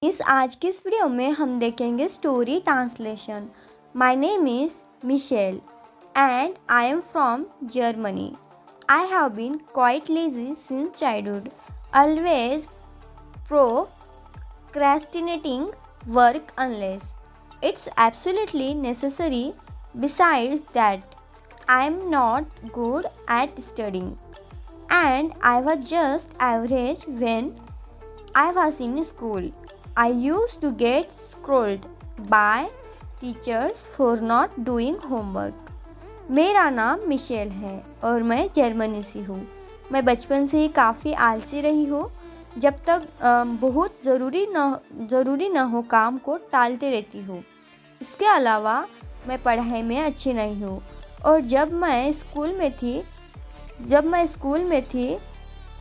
इस आज की इस वीडियो में हम देखेंगे story translation. My name is Michelle and I am from Germany. I have been quite lazy since childhood, always procrastinating work unless it's absolutely necessary. Besides that, I am not good at studying, and I was just average when I was in school. I used to get scolded by teachers for not doing homework. मेरा नाम Michel है और मैं Germany से हूँ। मैं बचपन से ही काफ़ी आलसी रही हूँ। जब तक बहुत ज़रूरी न हो काम को टालते रहती हूँ। इसके अलावा मैं पढ़ाई में अच्छी नहीं हूँ और जब मैं स्कूल में थी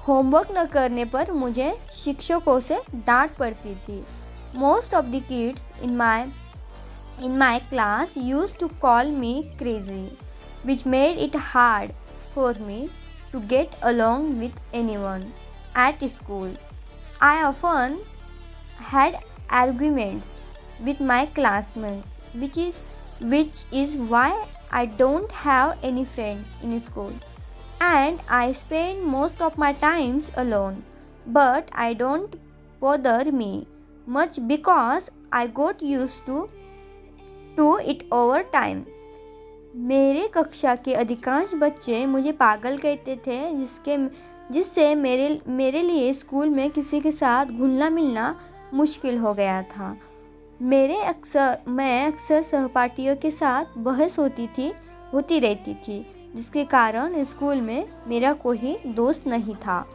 होमवर्क न करने पर मुझे शिक्षकों से डांट पड़ती थी। Most of the kids in my class used to call me crazy, which made it hard for me to get along with anyone at school. I often had arguments with my classmates, which is why I don't have any friends in school, and I spend most of my times alone. But I don't bother me much because I got used to it over time. मेरे कक्षा के अधिकांश बच्चे मुझे पागल कहते थे, जिससे मेरे लिए स्कूल में किसी के साथ घुलना मिलना मुश्किल हो गया था। मैं अक्सर सहपाठियों के साथ बहस होती रहती थी, जिसके कारण स्कूल में मेरा कोई दोस्त नहीं था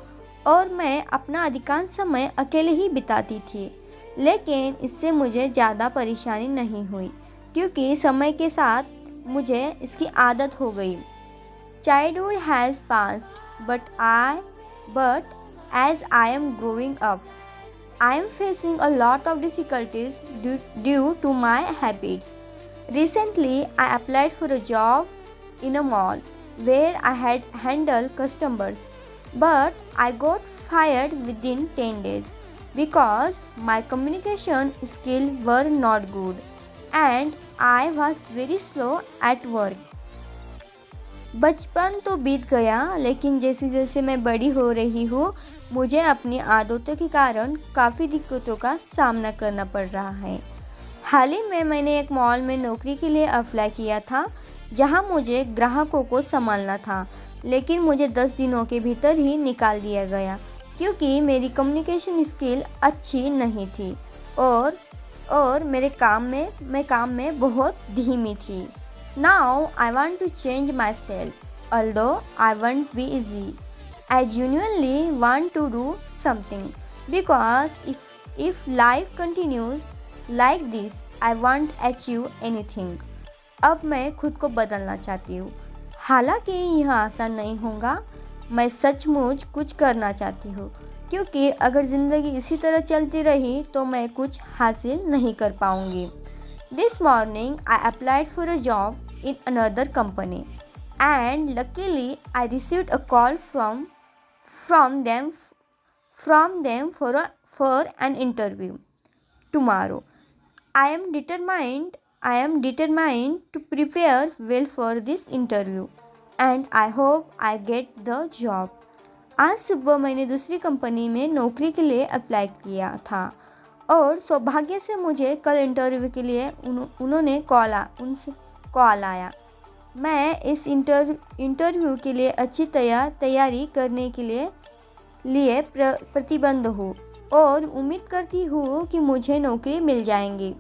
और मैं अपना अधिकांश समय अकेले ही बिताती थी। लेकिन इससे मुझे ज़्यादा परेशानी नहीं हुई क्योंकि समय के साथ मुझे इसकी आदत हो गई। Childhood has passed, but as I am growing up, I am facing a lot of difficulties due to my habits. Recently, I applied for a job in a mall where I had handled customers, but I got fired within 10 days because my communication skills were not good and I was very slow at work. बचपन तो बीत गया, लेकिन जैसे जैसे मैं बड़ी हो रही हूँ मुझे अपनी आदतों के कारण काफ़ी दिक्कतों का सामना करना पड़ रहा है। हाल ही में मैंने एक मॉल में नौकरी के लिए अप्लाई किया था, जहाँ मुझे ग्राहकों को संभालना था, लेकिन मुझे 10 दिनों के भीतर ही निकाल दिया गया क्योंकि मेरी कम्युनिकेशन स्किल अच्छी नहीं थी और मैं काम में बहुत धीमी थी। Now I want to change myself, although I won't be easy. I genuinely want to do something because if life continues like this, I won't achieve anything. अब मैं खुद को बदलना चाहती हूँ। हालांकि यह आसान नहीं होगा। मैं सचमुच कुछ करना चाहती हूँ क्योंकि अगर ज़िंदगी इसी तरह चलती रही तो मैं कुछ हासिल नहीं कर पाऊँगी। This morning I applied for a job in another company and luckily I received a call from them for an interview tomorrow. I am determined to prepare well for this interview and I hope I get the job. आज सुबह मैंने दूसरी company में नौकरी के लिए apply किया था और सौभाग्य से मुझे कल इंटरव्यू के लिए उनसे कॉल आया। मैं इस इंटरव्यू के लिए अच्छी तैयारी करने के लिए प्रतिबद्ध हूँ और उम्मीद करती हूँ कि मुझे नौकरी मिल जाएगी।